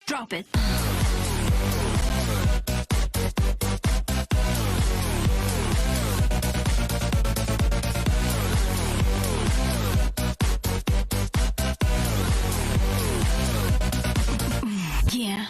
Drop it. Yeah.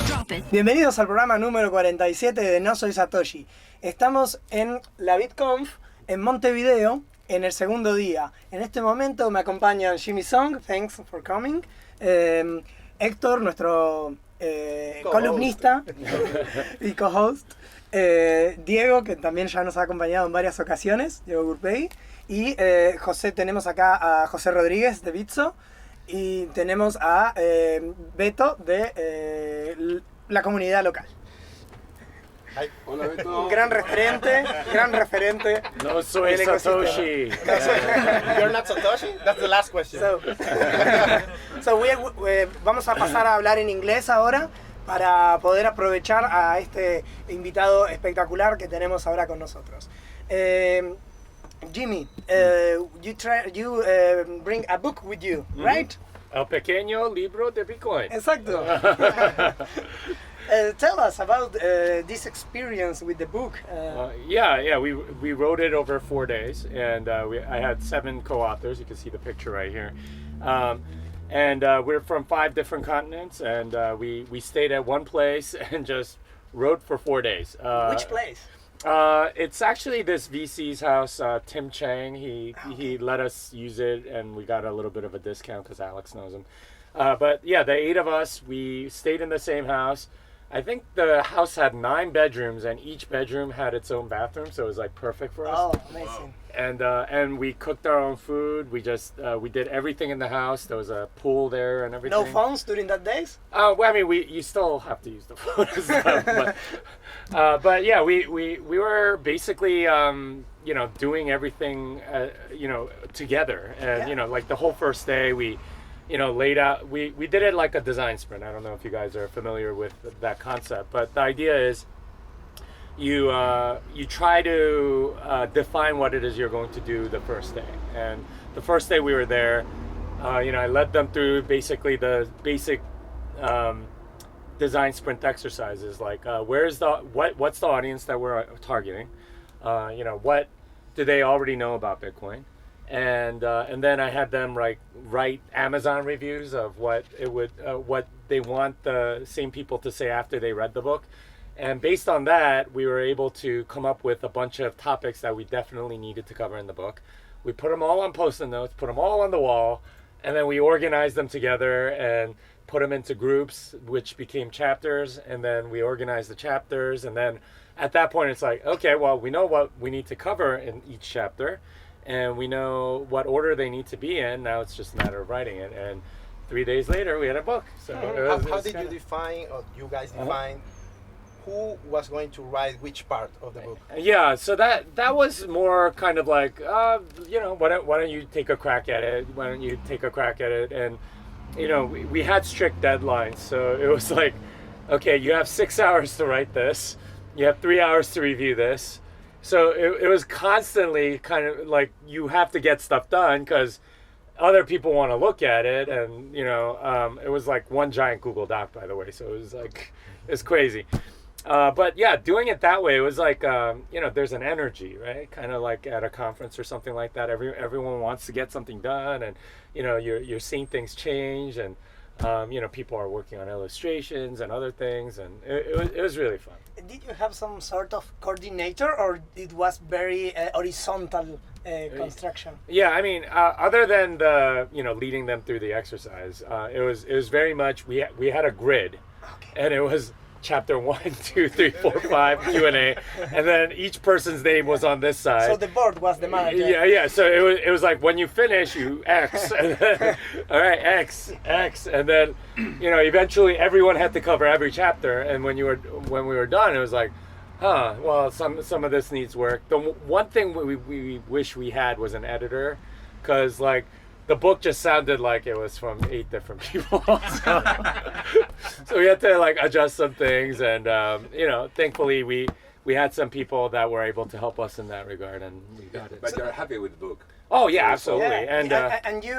Drop it. Bienvenidos al programa número 47 de No Soy Satoshi. Estamos en LABITCONF, en Montevideo, en el segundo día. En este momento me acompañan Jimmy Song, thanks for coming, Héctor, nuestro columnista y co-host, Diego, que también ya nos ha acompañado en varias ocasiones, Diego Gurpey, y José, tenemos acá a José Rodríguez de Bitso, y tenemos a Beto de la comunidad local. Hi. Hola, Beto. Un gran referente. No soy del ecosistema. Satoshi. You're not Satoshi? That's the last question. Vamos a pasar a hablar en inglés ahora para poder aprovechar a este invitado espectacular que tenemos ahora con nosotros. Jimmy, you bring a book with you, right? El pequeño libro de Bitcoin. Exacto. Tell us about this experience with the book. We wrote it over 4 days, and I had 7 co-authors. You can see the picture right here. We're from 5 different continents, and we stayed at one place and just wrote for 4 days. Which place? It's actually this VC's house, Tim Chang. He let us use it, and we got a little bit of a discount because Alex knows him. But yeah, the 8 of us, we stayed in the same house. I think the house had 9 bedrooms, and each bedroom had its own bathroom, so it was like perfect for us. Oh, amazing! And we cooked our own food. We just we did everything in the house. There was a pool there and everything. No phones during that days? Well, I mean, you still have to use the phone and stuff, but yeah, we were basically doing everything together, and like the whole first day we laid out, we did it like a design sprint. I don't know if you guys are familiar with that concept, but the idea is you try to define what it is you're going to do the first day. And the first day we were there, I led them through basically the basic design sprint exercises, like what's the audience that we're targeting, what do they already know about Bitcoin, and then I had them write Amazon reviews of what they want the same people to say after they read the book. And based on that, we were able to come up with a bunch of topics that we definitely needed to cover in the book. We put them all on Post-it notes, put them all on the wall, and then we organized them together and put them into groups, which became chapters, and then we organized the chapters. And then at that point, it's like, okay, well, we know what we need to cover in each chapter, and we know what order they need to be in. Now it's just a matter of writing it. And 3 days later, we had a book. So how did you define, or you guys define, who was going to write which part of the book? Yeah, so that was more kind of like, why don't you take a crack at it? And, we had strict deadlines. So it was like, okay, you have 6 hours to write this. You have 3 hours to review this. So it was constantly kind of like you have to get stuff done because other people want to look at it. And, it was like one giant Google Doc, by the way. So it was like, it's crazy. But yeah, doing it that way, it was like, there's an energy, right? Kind of like at a conference or something like that. Everyone wants to get something done, and, you're seeing things change, and, people are working on illustrations and other things, and it was really fun. Did you have some sort of coordinator, or it was very horizontal construction? Yeah, I mean, other than the, leading them through the exercise, it was very much, we had a grid, okay. And it was chapter 1, 2, 3, 4, 5 Q&A, and then each person's name was on this side. So the board was the manager. Yeah. So it was like when you finish, you X, and then, all right, X, and then eventually everyone had to cover every chapter. And when we were done, it was like, well, some of this needs work. The one thing we wish we had was an editor, because like the book just sounded like it was from 8 different people. So we had to like adjust some things, and thankfully we we had some people that were able to help us in that regard, and we got it. But you're happy with the book. Oh yeah, absolutely. Yeah. And you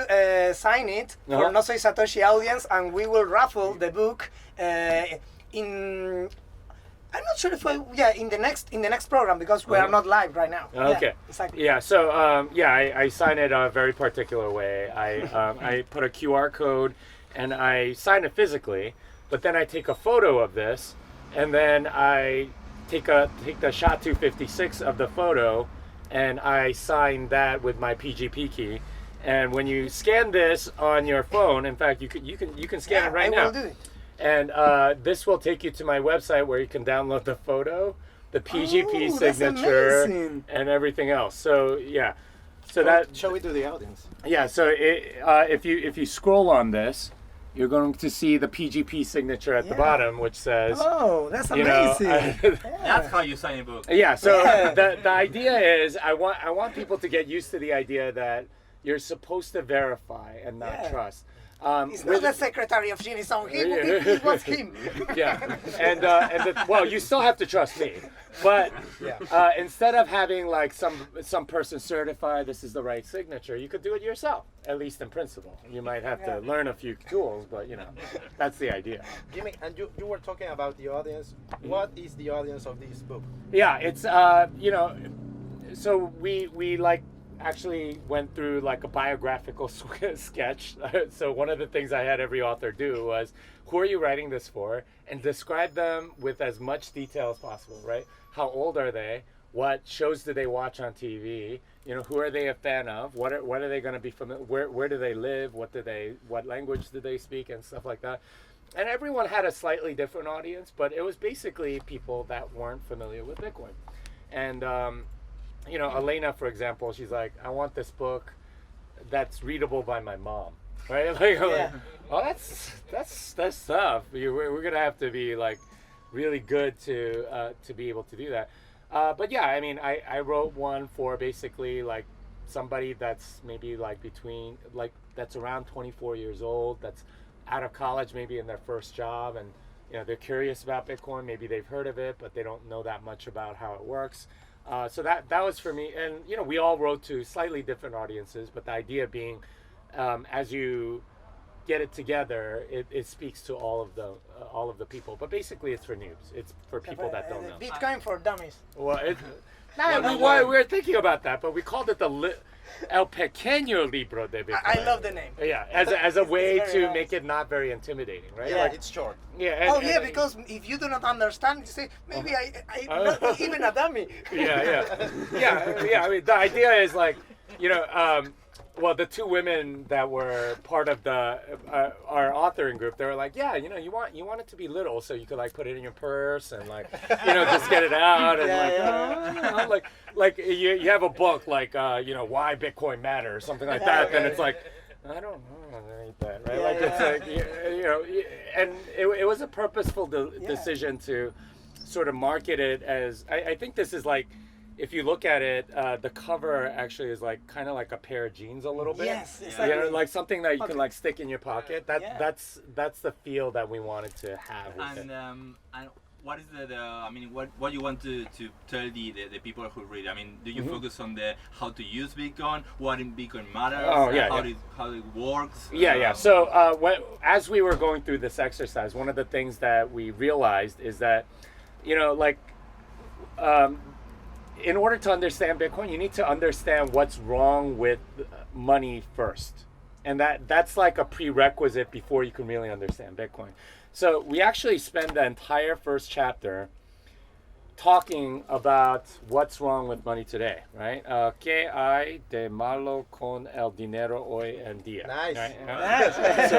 sign it for Uh-huh. No Soy Satoshi audience, and we will raffle the book in. I'm not sure if in the next program, because we are not live right now. Okay. Yeah, exactly. Yeah. So I sign it a very particular way. I put a QR code, and I sign it physically. But then I take a photo of this, and then I take the shot 256 of the photo, and I sign that with my PGP key. And when you scan this on your phone, in fact, you can scan it right now. I will do it. And this will take you to my website where you can download the photo, the PGP Oh, that's signature, amazing. and everything else. So yeah, so Show it to the audience. so if you scroll on this, you're going to see the PGP signature at the bottom, which says, Oh, that's you know, amazing. That's how you sign a book. yeah. So Yeah. the idea is I want people to get used to the idea that you're supposed to verify and not Yeah. trust. It's not the secretary of Jimmy Song. It was him. Yeah, and well, you still have to trust me, but instead of having like some person certify this is the right signature, you could do it yourself, at least in principle. You might have to learn a few tools, but that's the idea. Jimmy, and you were talking about the audience. What is the audience of this book? Yeah, it's so we like actually went through like a biographical sketch. So one of the things I had every author do was, who are you writing this for, and describe them with as much detail as possible, right? How old are they? What shows do they watch on TV? Who are they a fan of? What are they going to be familiar? Where do they live? What language do they speak, and stuff like that. And everyone had a slightly different audience, but it was basically people that weren't familiar with Bitcoin. And Elena, for example, she's like, I want this book that's readable by my mom, right? Like, oh, that's tough. We're gonna have to be like really good to be able to do that. But yeah, I mean, I wrote one for basically like somebody that's maybe like that's around 24 years old, that's out of college, maybe in their first job, and they're curious about Bitcoin. Maybe they've heard of it, but they don't know that much about how it works. So that was for me, and we all wrote to slightly different audiences, but the idea being, as you get it together, it speaks to all of the people. But basically, it's for noobs. It's for people that don't know. Bitcoin for dummies. Well, we were thinking about that, but we called it the El Pequeño Libro de Bitcoin. I love the name. Yeah, as a way very to nice. make it not very intimidating, right? Yeah, Like, it's short. yeah. Because if you do not understand, you say, maybe I'm not even a dummy. Yeah. I mean, the idea is like, well, the two women that were part of our authoring group, they were like, yeah, you want it to be little, so you could like put it in your purse and like, just get it out and like you have a book like why Bitcoin matters or something like that, then it's like, I don't know, I ain't that, right? Like it's like and it was a purposeful decision to sort of market it as I think this is like. If you look at it, the cover actually is like kind of like a pair of jeans a little bit. Yes, exactly. Like something that you can like stick in your pocket. That's the feel that we wanted to have with it. And what is what you want to tell the people who read? I mean, do you focus on the how to use Bitcoin, what in Bitcoin matters, how it works? Yeah. So as we were going through this exercise, one of the things that we realized is that, in order to understand Bitcoin, you need to understand what's wrong with money first. And that's like a prerequisite before you can really understand Bitcoin. So we actually spend the entire first chapter talking about what's wrong with money today, right? ¿Qué hay de malo con el dinero hoy en día? Nice. Right? So,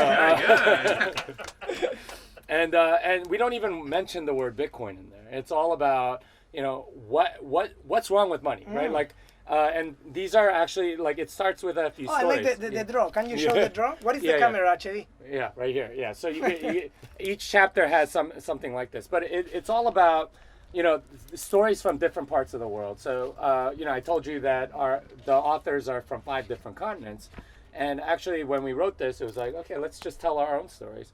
and we don't even mention the word Bitcoin in there. It's all about what's wrong with money, right? Like, and these are actually like it starts with a few stories. I like the draw. Can you show the draw? What is the camera actually? Yeah, right here. Yeah, so each chapter has something like this, but it's all about stories from different parts of the world. So I told you that the authors are from 5 different continents, and actually when we wrote this, it was like, okay, let's just tell our own stories.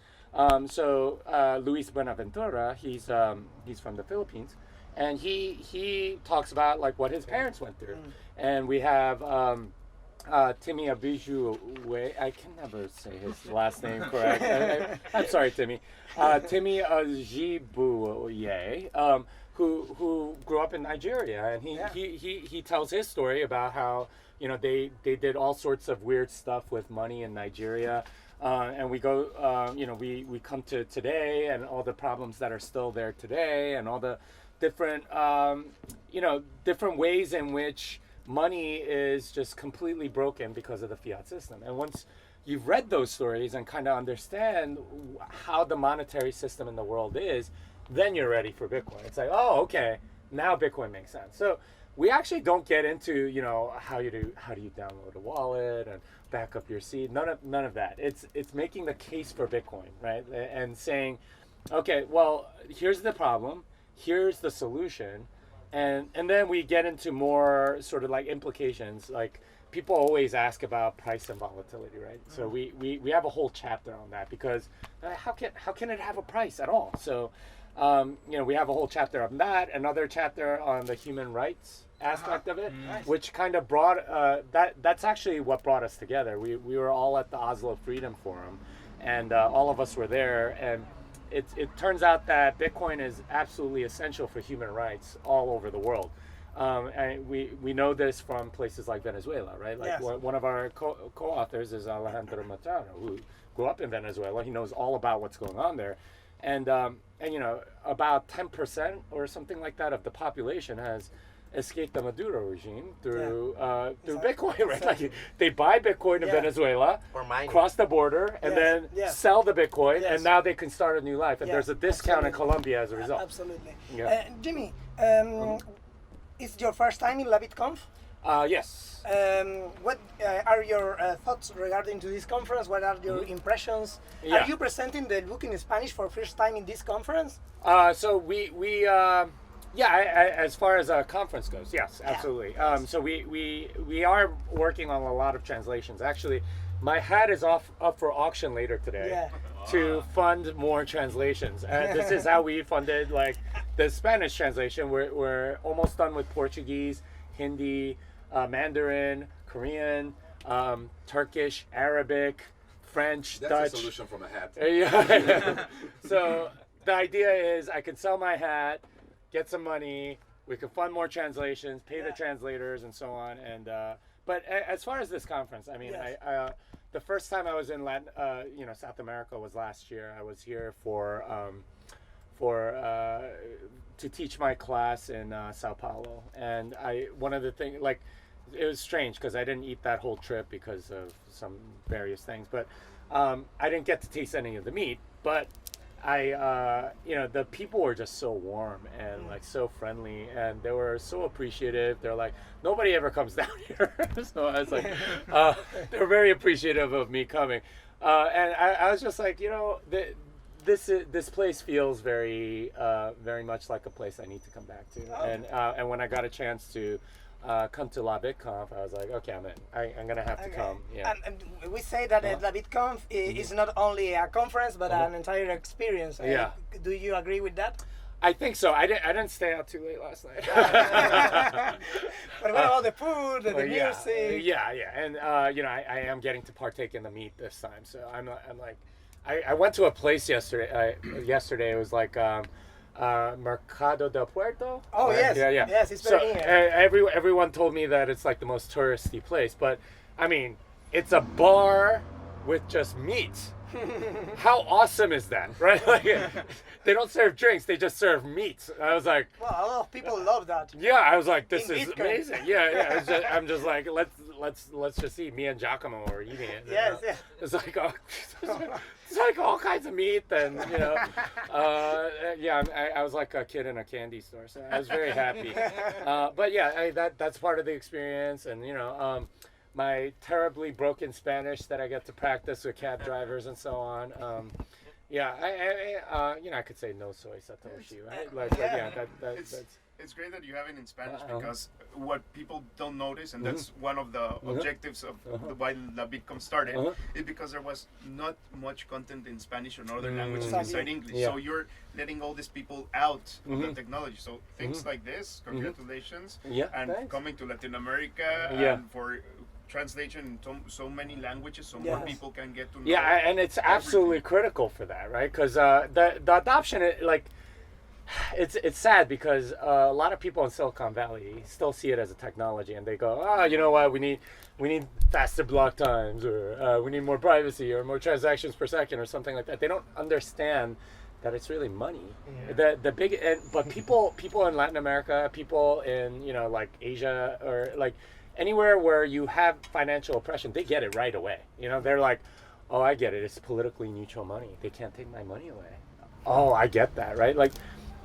So Luis Buenaventura, he's from the Philippines. and he talks about like what his parents went through, and we have Timmy Abiju. I can never say his last name correct. I'm sorry, Timmy. Timmy Ajibuye, who grew up in Nigeria, and he tells his story about how they did all sorts of weird stuff with money in Nigeria. And we go, we come to today and all the problems that are still there today and all the different, different ways in which money is just completely broken because of the fiat system. And once you've read those stories and kind of understand how the monetary system in the world is, then you're ready for Bitcoin. It's like, oh, okay, now Bitcoin makes sense. So we actually don't get into, how do you download a wallet and back up your seed. None of that. It's making the case for Bitcoin, right? And saying, okay, well, here's the problem, here's the solution, and then we get into more sort of like implications. Like people always ask about price and volatility, right? So we have a whole chapter on that because how can it have a price at all? So we have a whole chapter on that, another chapter on the human rights aspect of it, which kind of brought that's actually what brought us together. We were all at the Oslo Freedom Forum, and all of us were there, and it turns out that Bitcoin is absolutely essential for human rights all over the world. And we know this from places like Venezuela, right? Like one of our co-authors is Alejandro Matano, who grew up in Venezuela. He knows all about what's going on there. And about 10% or something like that of the population has escaped the Maduro regime through Bitcoin, right? Like they buy Bitcoin in Venezuela, cross the border, and then sell the Bitcoin, and now they can start a new life. And there's a discount in Colombia as a result. Absolutely. Yeah. Jimmy, it's your first time in LABITCONF? Yes. What are your thoughts regarding to this conference? What are your impressions? Are you presenting the book in Spanish for first time in this conference? So as far as a conference goes, yes, absolutely. So we are working on a lot of translations. Actually, my hat is up for auction later today to fund more translations. This is how we funded like the Spanish translation. We're almost done with Portuguese, Hindi, Mandarin, Korean, Turkish, Arabic, French, Dutch. That's a solution from a hat. Yeah. So the idea is I can sell my hat, get some money, we can fund more translations, pay the translators, and so on. And but as far as this conference, I mean, the first time I was in South America was last year. I was here to teach my class in Sao Paulo, and one of the things, like, it was strange because I didn't eat that whole trip because of some various things, but I didn't get to taste any of the meat, but the people were just so warm and like so friendly, and they were so appreciative. They're like, nobody ever comes down here. So I was like, they're very appreciative of me coming, and I was just like, this place feels very much like a place I need to come back to. And when I got a chance to come to LABITCONF, I was like, okay, I'm in. I'm gonna have to come. Yeah. And we say that LABITCONF is not only a conference but an entire experience. Yeah. Do you agree with that? I think so. I didn't stay out too late last night. But what about the food and the music? Yeah, and I am getting to partake in the meat this time. So I'm like, I went to a place yesterday. It was like Mercado del Puerto. Oh, right? Yeah. Yes, it's very near. Everyone told me that it's like the most touristy place, but I mean, it's a bar with just meat. How awesome is that, right? Like, they don't serve drinks; they just serve meat. I was like, well, a lot of people love that. Yeah, I was like, this is Bitcoin. amazing. Yeah. I'm just like, let's just eat. Me and Giacomo were eating it. Yes. It's like, it's like all kinds of meat, and I was like a kid in a candy store, so I was very happy. But yeah, that's part of the experience, and my terribly broken Spanish that I get to practice with cab drivers and so on. I could say no soy Satoshi, right? That's it's great that you have it in Spanish because what people don't notice, and that's one of the objectives of why LABITCONF started, is because there was not much content in Spanish or other languages inside English. So you're letting all these people out of the technology. So things like this, congratulations, and coming to Latin America and for translation in so many languages, so more people can get to know. Yeah, and it's absolutely critical for that, right? Because the adoption, it's sad because a lot of people in Silicon Valley still see it as a technology, and they go, oh, you know what, we need faster block times, or we need more privacy, or more transactions per second, or something like that. They don't understand that it's really money. But people in Latin America, people in like Asia, or like anywhere where you have financial oppression, they get it right away. They're like, oh, I get it. It's politically neutral money. They can't take my money away. Oh, I get that, right? Like,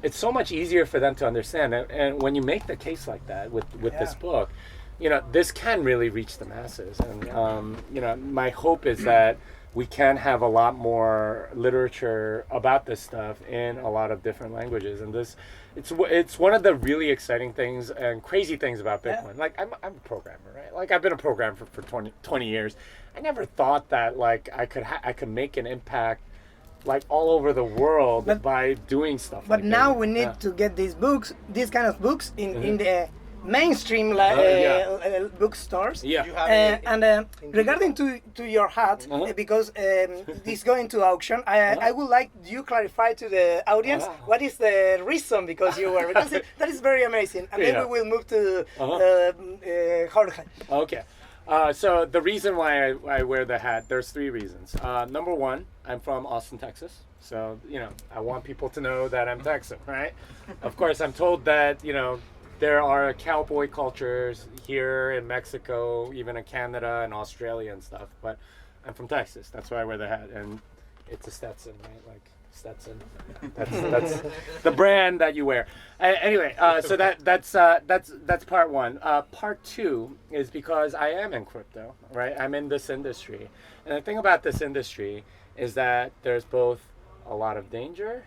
it's so much easier for them to understand. And when you make the case like that with this book, this can really reach the masses. And, my hope is that we can have a lot more literature about this stuff in a lot of different languages. And it's one of the really exciting things and crazy things about Bitcoin. Like, I'm a programmer, right? Like, I've been a programmer for 20 years. I never thought that, like, I could make an impact like all over the world by doing stuff. But like now we need to get these kind of books in the mainstream bookstores. And regarding to your hat, because this going to auction, I would like you clarify to the audience what is the reason because you were, because that is very amazing. And then we will move to Jorge. Okay. So the reason why I wear the hat, there's 3 reasons. Number 1, I'm from Austin, Texas. So, I want people to know that I'm Texan, right? Of course, I'm told that, there are cowboy cultures here in Mexico, even in Canada and Australia and stuff. But I'm from Texas. That's why I wear the hat. And it's a Stetson, right? Like Stetson. That's the brand that you wear. Anyway, so that's part 1. Part 2 is because I am in crypto, right? I'm in this industry, and the thing about this industry is that there's both a lot of danger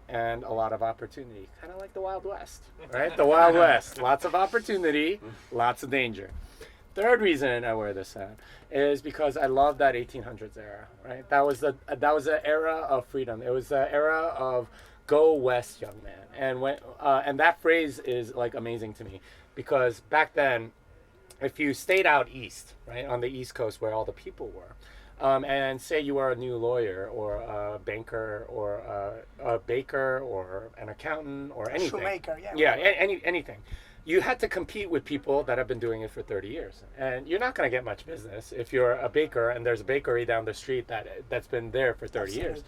and a lot of opportunity, kind of like the Wild West, right? The Wild West, lots of opportunity, lots of danger. Third reason I wear this hat is because I love that 1800s era, right? That was the era of freedom. It was the era of go west, young man. And that phrase is like amazing to me because back then, if you stayed out east, right, on the East Coast where all the people were, and say you were a new lawyer or a banker or a baker or an accountant or anything. Shoemaker, anything. You had to compete with people that have been doing it for 30 years. And you're not going to get much business if you're a baker and there's a bakery down the street that's been there for 30 years.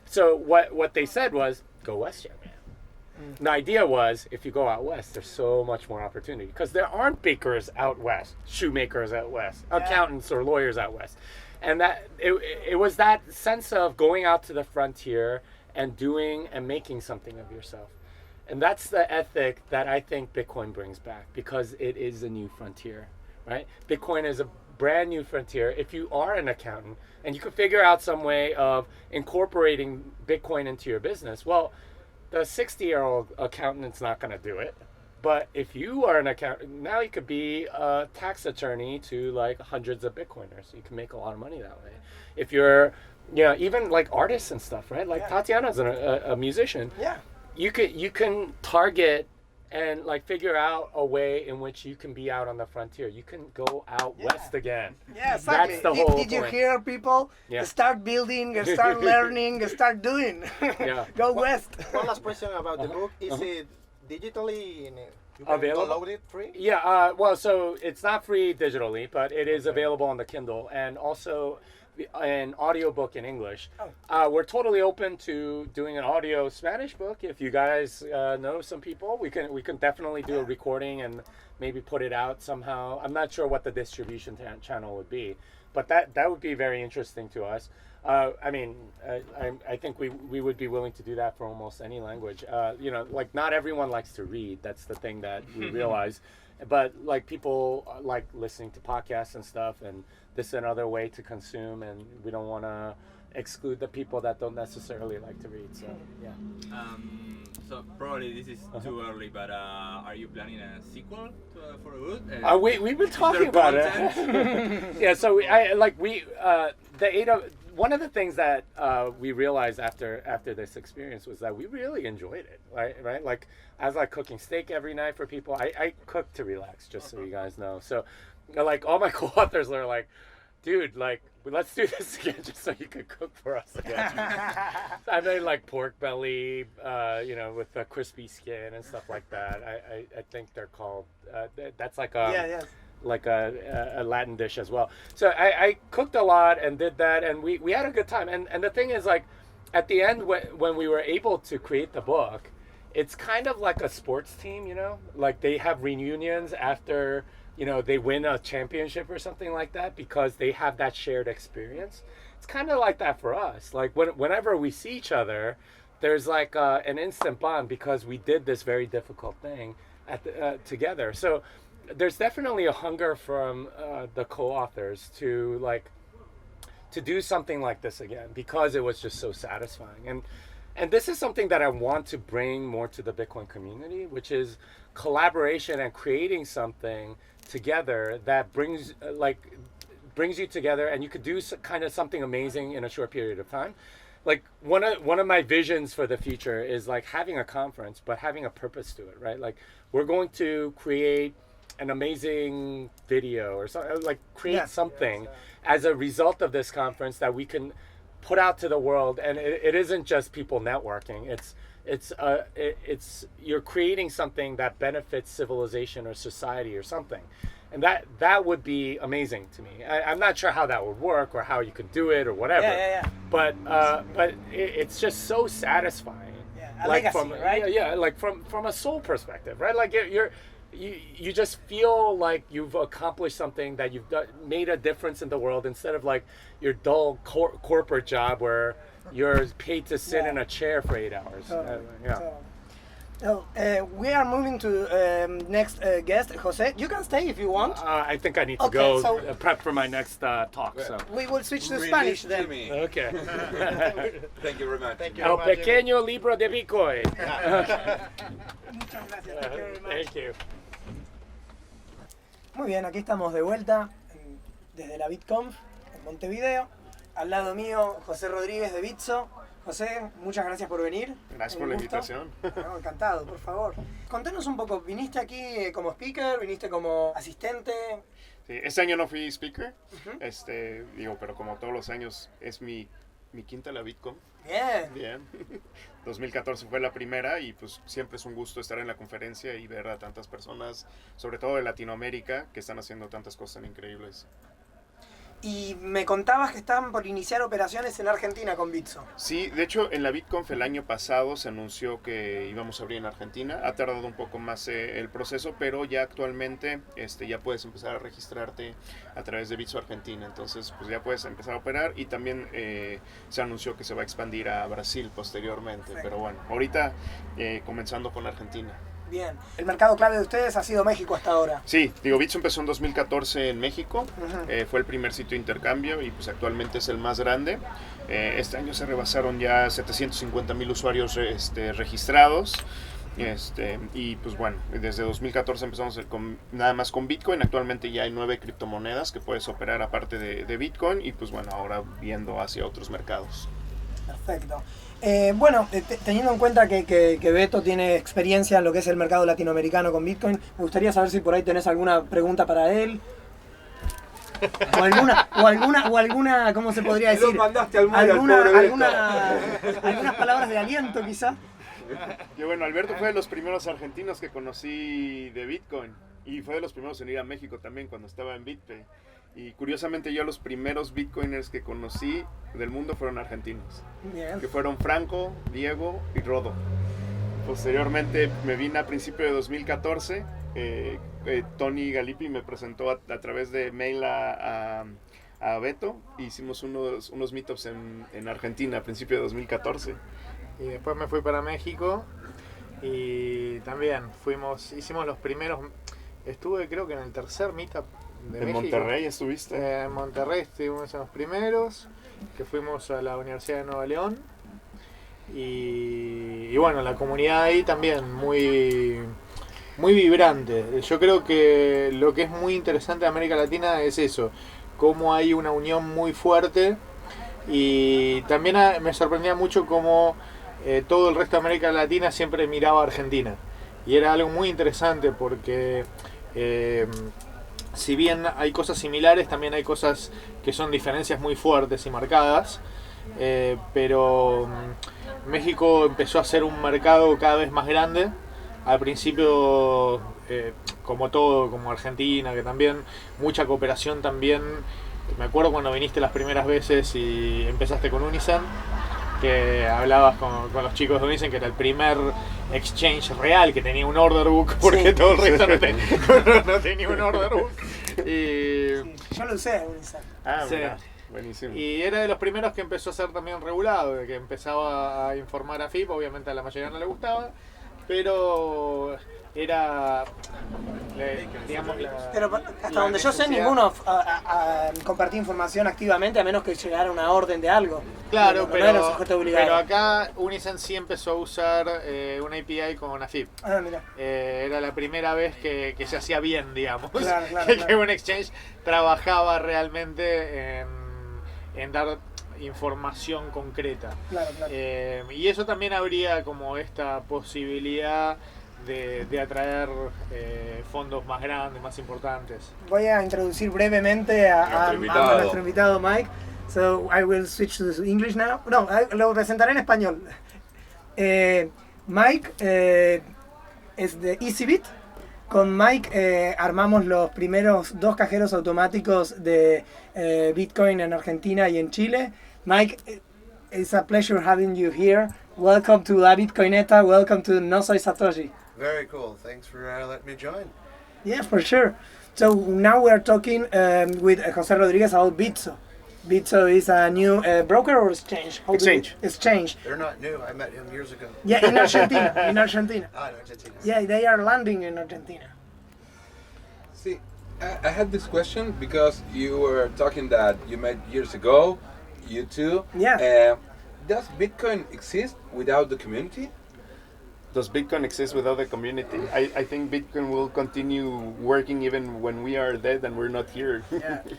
So what they said was, go west, young man. The idea was, if you go out west, there's so much more opportunity because there aren't bakers out west, shoemakers out west, accountants or lawyers out west. And that it was that sense of going out to the frontier and doing and making something of yourself. And that's the ethic that I think Bitcoin brings back because it is a new frontier, right? Bitcoin is a brand new frontier. If you are an accountant and you could figure out some way of incorporating Bitcoin into your business, well, the 60-year-old accountant's not going to do it. But if you are an accountant, now you could be a tax attorney to like hundreds of Bitcoiners. You can make a lot of money that way. If you're, even like artists and stuff, right? Like Tatiana's a musician. Yeah. You can target and like figure out a way in which you can be out on the frontier. You can go out west again. Yeah, exactly. That's the whole Did you point. hear people? Start building, start learning, start doing. Go west. One last question about the book. Is it digitally you can available? download it free? Yeah, well, so it's not free digitally, but it is available on the Kindle and also an audiobook in English. We're totally open to doing an audio Spanish book. If you guys know some people, we can definitely do a recording and maybe put it out somehow. I'm not sure what the distribution channel would be, but that would be very interesting to us. I think we would be willing to do that for almost any language. Like not everyone likes to read. That's the thing that we realize. But like people like listening to podcasts and stuff, and this is another way to consume, and we don't want to exclude the people that don't necessarily like to read. So yeah. So probably this is too early, but are you planning a sequel for a book? We've been talking about it. Yeah. So one of the things that we realized after this experience was that we really enjoyed it, right? Like, I was like cooking steak every night for people. I cook to relax, just so you guys know. So, like, all my co-authors are like, dude, like, let's do this again just so you could cook for us again. So I made like pork belly, with a crispy skin and stuff like that. I think they're called, that's like like a Latin dish as well. So I cooked a lot and did that, and we had a good time. And the thing is, like, at the end, when we were able to create the book, it's kind of like a sports team, like they have reunions after, they win a championship or something like that, because they have that shared experience. It's kind of like that for us. Like, whenever we see each other, there's like an instant bond because we did this very difficult thing together. So there's definitely a hunger from the co-authors to do something like this again, because it was just so satisfying. And this is something that I want to bring more to the Bitcoin community, which is collaboration and creating something together that brings you together, and you could do kind of something amazing in a short period of time. Like, one of my visions for the future is like having a conference, but having a purpose to it, right? Like, we're going to create an amazing video or something, like create something as a result of this conference that we can put out to the world. And it isn't just people networking. It's you're creating something that benefits civilization or society or something. And that would be amazing to me. I'm not sure how that would work or how you could do it or whatever. But it's just so satisfying. A legacy, right? Like from a soul perspective, right? Like you just feel like you've accomplished something, that you've made a difference in the world, instead of like your dull corporate job where you're paid to sit in a chair for 8 hours. So, we are moving to next guest, Jose. You can stay if you want. I think I need to go prep for my next talk. So we will switch to Spanish then. Okay. Thank you very much. Thank you El very much, pequeño libro de Bitcoin. Muchas gracias. Thank you very much. Thank you. Muy bien, aquí estamos de vuelta desde la LABITCONF en Montevideo. Al lado mío, José Rodríguez de Bitso. José, muchas gracias por venir. Gracias por la invitación. No, encantado, por favor. Contanos un poco, ¿viniste aquí como speaker? ¿Viniste como asistente? Sí, este año no fui speaker, pero como todos los años es mi quinta LABITCONF. Bien. 2014 fue la primera y pues siempre es un gusto estar en la conferencia y ver a tantas personas, sobre todo de Latinoamérica, que están haciendo tantas cosas tan increíbles. Y me contabas que estaban por iniciar operaciones en Argentina con Bitso. Sí, de hecho en la LABITCONF el año pasado se anunció que íbamos a abrir en Argentina. Ha tardado un poco más el proceso, pero ya actualmente ya puedes empezar a registrarte a través de Bitso Argentina. Entonces pues ya puedes empezar a operar, y también se anunció que se va a expandir a Brasil posteriormente. Sí. Pero bueno, ahorita comenzando con Argentina. Bien. ¿El mercado clave de ustedes ha sido México hasta ahora? Sí, Bitso empezó en 2014 en México, fue el primer sitio de intercambio y pues actualmente es el más grande. Este año se rebasaron ya 750,000 usuarios registrados. Y pues bueno, desde 2014 empezamos nada más con Bitcoin. Actualmente ya hay 9 criptomonedas que puedes operar aparte de Bitcoin, y pues bueno, ahora viendo hacia otros mercados. Perfecto. Bueno, teniendo en cuenta que Beto tiene experiencia en lo que es el mercado latinoamericano con Bitcoin, me gustaría saber si por ahí tenés alguna pregunta para él. O alguna, ¿cómo se podría decir? Lo mandaste al mal, algunas palabras de aliento, quizá. Que bueno, Alberto fue de los primeros argentinos que conocí de Bitcoin, y fue de los primeros en ir a México también cuando estaba en BitPay. Y curiosamente yo los primeros bitcoiners que conocí del mundo fueron argentinos. Bien. Que fueron Franco, Diego y Rodo. Posteriormente me vine a principio de 2014. Tony Galipi me presentó a través de mail a Beto. Hicimos unos meetups en Argentina a principio de 2014. Y después me fui para México y también hicimos los primeros. Estuve creo que en el tercer meetup de ¿En México. Monterrey estuviste? En Monterrey estuvimos en los primeros, que fuimos a la Universidad de Nueva León. Y bueno, la comunidad ahí también muy vibrante. Yo creo que lo que es muy interesante de América Latina es eso, cómo hay una unión muy fuerte, y también me sorprendía mucho cómo todo el resto de América Latina siempre miraba a Argentina, y era algo muy interesante porque si bien hay cosas similares, también hay cosas que son diferencias muy fuertes y marcadas, pero México empezó a ser un mercado cada vez más grande. Al principio, como todo, como Argentina, que también mucha cooperación también. Me acuerdo cuando viniste las primeras veces y empezaste con Unison, que hablabas con los chicos de Unison, que era el primer exchange real que tenía un order book, porque todo el resto no tenía un order book. Y, yo lo usé, Unison. Sí. Mira, buenísimo. Y era de los primeros que empezó a ser también regulado, de que empezaba a informar a FIP. Obviamente a la mayoría no le gustaba, pero era, digamos, pero hasta donde yo sé, ninguno compartía información activamente, a menos que llegara una orden de algo. Claro, no era sujeto obligado. pero acá Unison sí empezó a usar una API con AFIP. Ah, mira. Era la primera vez que se hacía bien, digamos. Claro, que un exchange trabajaba realmente en dar información concreta. Claro. Y eso también habría como esta posibilidad de atraer fondos más grandes, más importantes. Voy a introducir brevemente a nuestro invitado Mike. So I will switch to English now. No, lo presentaré en español. Mike es de EasyBit. Con Mike armamos los primeros 2 cajeros automáticos de Bitcoin en Argentina y en Chile. Mike, it's a pleasure having you here. Welcome to La Bitcoineta. Welcome to No Soy Satoshi. Very cool. Thanks for letting me join. Yeah, for sure. So now we are talking with José Rodríguez about Bitso. Bitso is a new broker or exchange? Exchange. They're not new. I met him years ago. Yeah, in Argentina. In Argentina. Ah, in Argentina. Yeah, they are landing in Argentina. See, I had this question because you were talking that you met years ago, you too. Yeah. Does Bitcoin exist without the community? Does Bitcoin exist without the community? I think Bitcoin will continue working even when we are dead and we're not here.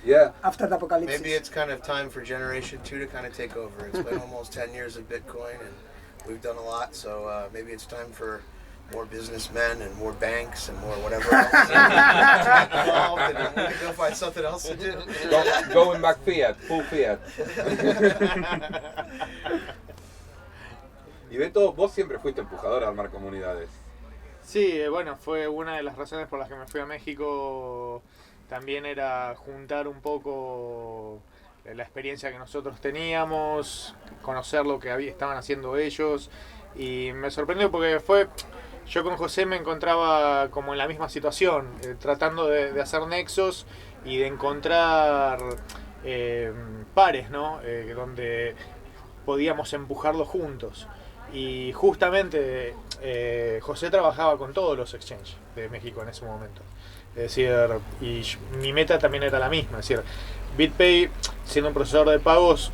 Yeah. After the apocalypse. Maybe it's kind of time for Generation 2 to kind of take over. It's been almost 10 years of Bitcoin and we've done a lot, so maybe it's time for more businessmen and more banks and more whatever else involved, and we can go find something else to do. Going back fiat, full fiat. Y Beto, vos siempre fuiste empujador a armar comunidades. Sí, bueno, fue una de las razones por las que me fui a México. También era juntar un poco la experiencia que nosotros teníamos, conocer lo que estaban haciendo ellos. Y me sorprendió porque yo con José me encontraba como en la misma situación, tratando de hacer nexos y de encontrar pares, ¿no? Donde podíamos empujarlos juntos. Y justamente José trabajaba con todos los exchanges de México en ese momento. Es decir, y mi meta también era la misma. Es decir, BitPay, siendo un procesador de pagos,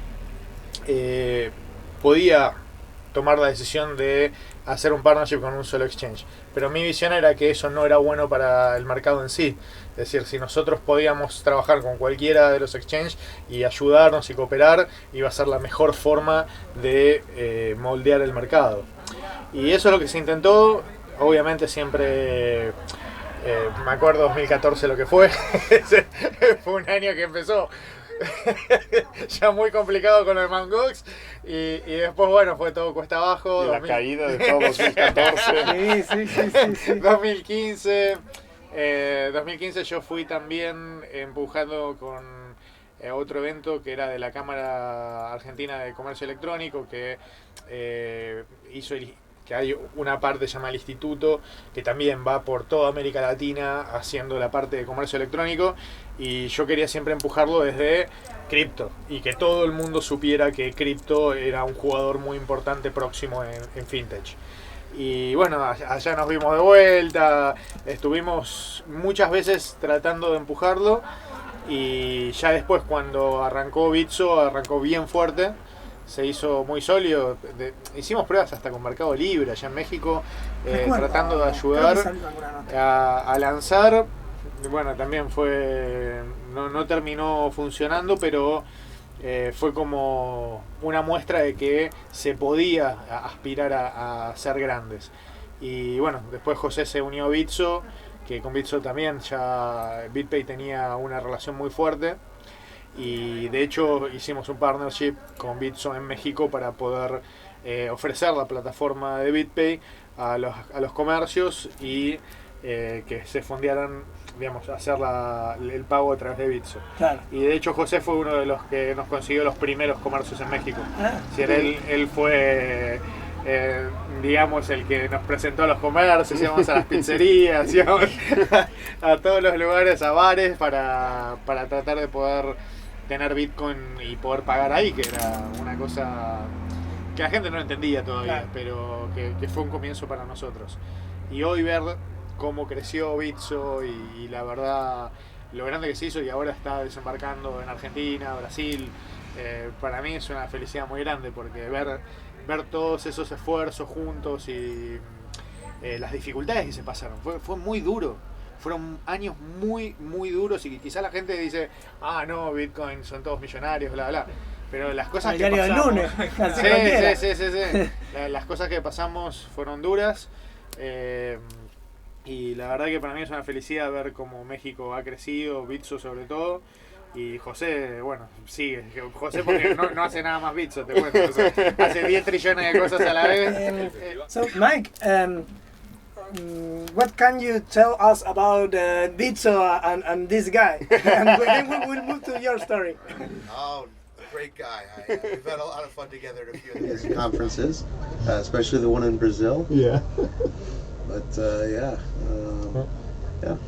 podía tomar la decisión de hacer un partnership con un solo exchange. Pero mi visión era que eso no era bueno para el mercado en sí. Es decir, si nosotros podíamos trabajar con cualquiera de los exchanges y ayudarnos y cooperar, iba a ser la mejor forma de moldear el mercado. Y eso es lo que se intentó. Obviamente siempre, me acuerdo 2014 lo que fue. Fue un año que empezó ya muy complicado con el Mt. Gox y después bueno fue todo cuesta abajo. Y la caída de todo 2014. Sí. 2015 yo fui también empujando con otro evento que era de la Cámara Argentina de Comercio Electrónico, que que hay una parte llamada el Instituto, que también va por toda América Latina haciendo la parte de comercio electrónico, y yo quería siempre empujarlo desde cripto, y que todo el mundo supiera que cripto era un jugador muy importante próximo en fintech. Y bueno, allá nos vimos de vuelta, estuvimos muchas veces tratando de empujarlo y ya después cuando arrancó Bitso, arrancó bien fuerte, se hizo muy sólido. Hicimos pruebas hasta con Mercado Libre allá en México, tratando de ayudar a lanzar. Bueno, también no terminó funcionando, pero fue como una muestra de que se podía aspirar a ser grandes. Y bueno, después José se unió a Bitso, que con Bitso también ya BitPay tenía una relación muy fuerte. Y de hecho hicimos un partnership con Bitso en México para poder ofrecer la plataforma de BitPay a los comercios y que se fondearan, digamos, hacer el pago a través de Bitso. Claro. Y de hecho José fue uno de los que nos consiguió los primeros comercios en México. Él fue, digamos, el que nos presentó a los comercios, íbamos a las pizzerías, íbamos a todos los lugares, a bares, para tratar de poder tener Bitcoin y poder pagar ahí, que era una cosa que la gente no entendía todavía, pero que fue un comienzo para nosotros. Y hoy ver cómo creció Bitso y la verdad lo grande que se hizo y ahora está desembarcando en Argentina, Brasil, para mí es una felicidad muy grande porque ver todos esos esfuerzos juntos y las dificultades que se pasaron, fue muy duro. Fueron años muy, muy duros y quizá la gente dice, no, Bitcoin son todos millonarios, bla, bla. Pero las cosas que pasamos... del lunes. Sí. Las cosas que pasamos fueron duras. Y la verdad que para mí es una felicidad ver cómo México ha crecido, Bitso sobre todo. Y José, bueno, sigue. José porque no hace nada más Bitso, te cuento. O sea, hace 10 trillones de cosas a la vez. So, Mike, what can you tell us about Bitso and this guy? And then we'll move to your story. Oh, great guy. We've had a lot of fun together at a few of these conferences, especially the one in Brazil. Yeah. But yeah,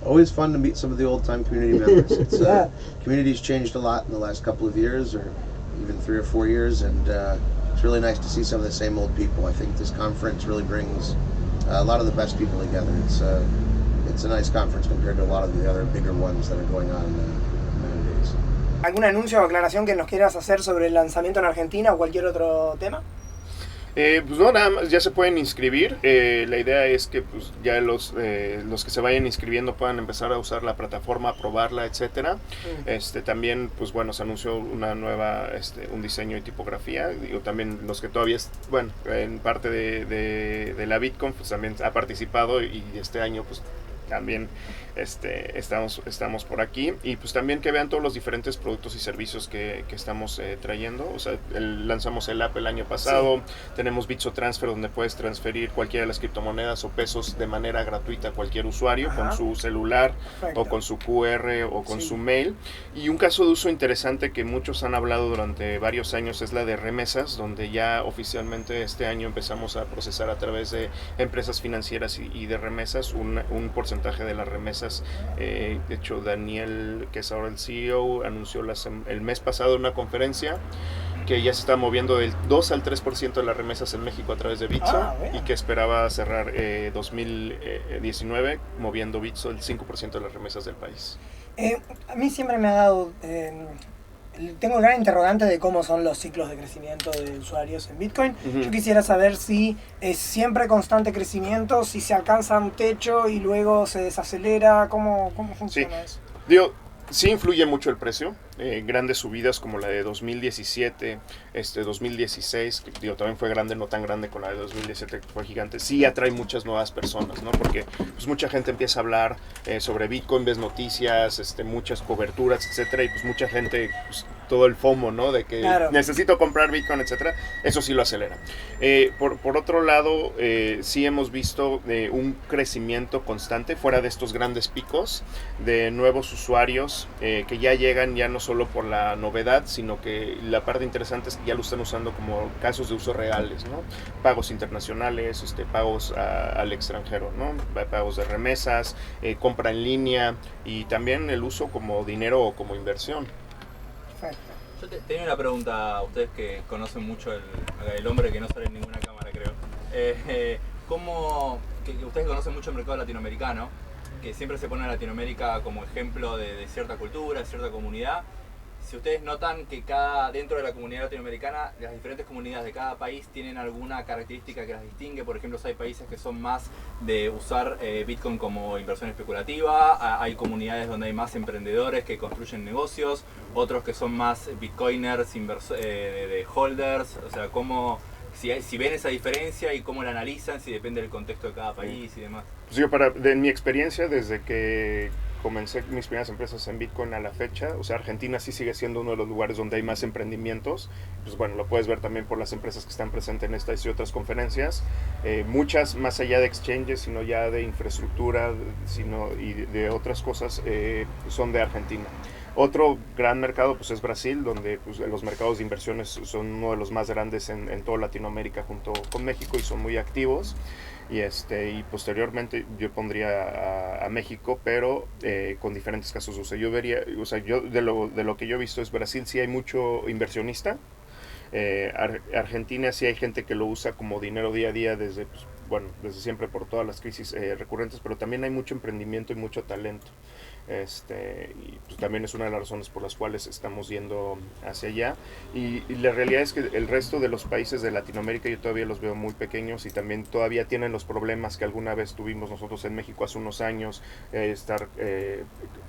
always fun to meet some of the old-time community members. It's community's changed a lot in the last couple of years, or even 3 or 4 years, and it's really nice to see some of the same old people. I think this conference really brings a lot of the best people together. It's a nice conference compared to a lot of the other bigger ones that are going on nowadays. ¿Algún anuncio o aclaración que nos quieras hacer sobre el lanzamiento en Argentina o cualquier otro tema? Pues no, nada más, ya se pueden inscribir. La idea es que pues, ya los que se vayan inscribiendo puedan empezar a usar la plataforma, a probarla, etcétera. También, pues bueno, se anunció una nueva, un diseño y tipografía. Digo, también los que todavía, en parte de la LABITCONF, pues también ha participado y este año, pues también estamos por aquí, y pues también que vean todos los diferentes productos y servicios que estamos trayendo. O sea, lanzamos el app el año pasado, tenemos Bitso Transfer, donde puedes transferir cualquiera de las criptomonedas o pesos de manera gratuita a cualquier usuario con su celular. Perfecto. O con su QR o con su mail. Y un caso de uso interesante que muchos han hablado durante varios años es la de remesas, donde ya oficialmente este año empezamos a procesar a través de empresas financieras y de remesas un porcentaje de las remesas. De hecho, Daniel, que es ahora el CEO, anunció el mes pasado en una conferencia que ya se está moviendo del 2 al 3% de las remesas en México a través de Bitso, y que esperaba cerrar 2019 moviendo Bitso el 5% de las remesas del país. A mí siempre me ha dado... tengo gran interrogante de cómo son los ciclos de crecimiento de usuarios en Bitcoin. Yo quisiera saber si es siempre constante crecimiento, si se alcanza un techo y luego se desacelera, ¿cómo funciona eso? Digo, sí influye mucho el precio. Grandes subidas como la de 2017, 2016, que también fue grande, no tan grande con la de 2017, que fue gigante, sí atrae muchas nuevas personas, ¿no? Porque pues mucha gente empieza a hablar sobre Bitcoin, ves noticias, muchas coberturas, etcétera, y pues mucha gente, pues, todo el FOMO, ¿no? De que necesito comprar Bitcoin, etcétera, eso sí lo acelera. Por otro lado, sí hemos visto un crecimiento constante fuera de estos grandes picos de nuevos usuarios que ya llegan, ya no solo por la novedad, sino que la parte interesante es que ya lo están usando como casos de uso reales, ¿no? Pagos internacionales, pagos al extranjero, ¿no? Pagos de remesas, compra en línea, y también el uso como dinero o como inversión. Perfecto. Yo tenía una pregunta a ustedes que conocen mucho el hombre que no sale en ninguna cámara, creo. ¿cómo, que ustedes conocen mucho el mercado latinoamericano, que siempre se pone a Latinoamérica como ejemplo de cierta cultura, de cierta comunidad? Si ustedes notan que dentro de la comunidad latinoamericana, las diferentes comunidades de cada país tienen alguna característica que las distingue. Por ejemplo, hay países que son más de usar Bitcoin como inversión especulativa, hay comunidades donde hay más emprendedores que construyen negocios, otros que son más bitcoiners, de holders. O sea, si ven esa diferencia y cómo la analizan, si depende del contexto de cada país y demás. Pues yo, de mi experiencia, desde que comencé mis primeras empresas en Bitcoin a la fecha, o sea, Argentina sí sigue siendo uno de los lugares donde hay más emprendimientos. Pues bueno, lo puedes ver también por las empresas que están presentes en estas y otras conferencias. Muchas, más allá de exchanges, sino ya de infraestructura, y de otras cosas, son de Argentina. Otro gran mercado pues es Brasil, donde pues, los mercados de inversiones son uno de los más grandes en toda Latinoamérica junto con México y son muy activos. Y posteriormente yo pondría a México, pero con diferentes casos. O sea, yo de lo que yo he visto es Brasil sí hay mucho inversionista. Argentina sí hay gente que lo usa como dinero día a día desde siempre por todas las crisis recurrentes, pero también hay mucho emprendimiento y mucho talento. Y pues también es una de las razones por las cuales estamos yendo hacia allá, y la realidad es que el resto de los países de Latinoamérica yo todavía los veo muy pequeños y también todavía tienen los problemas que alguna vez tuvimos nosotros en México hace unos años, estar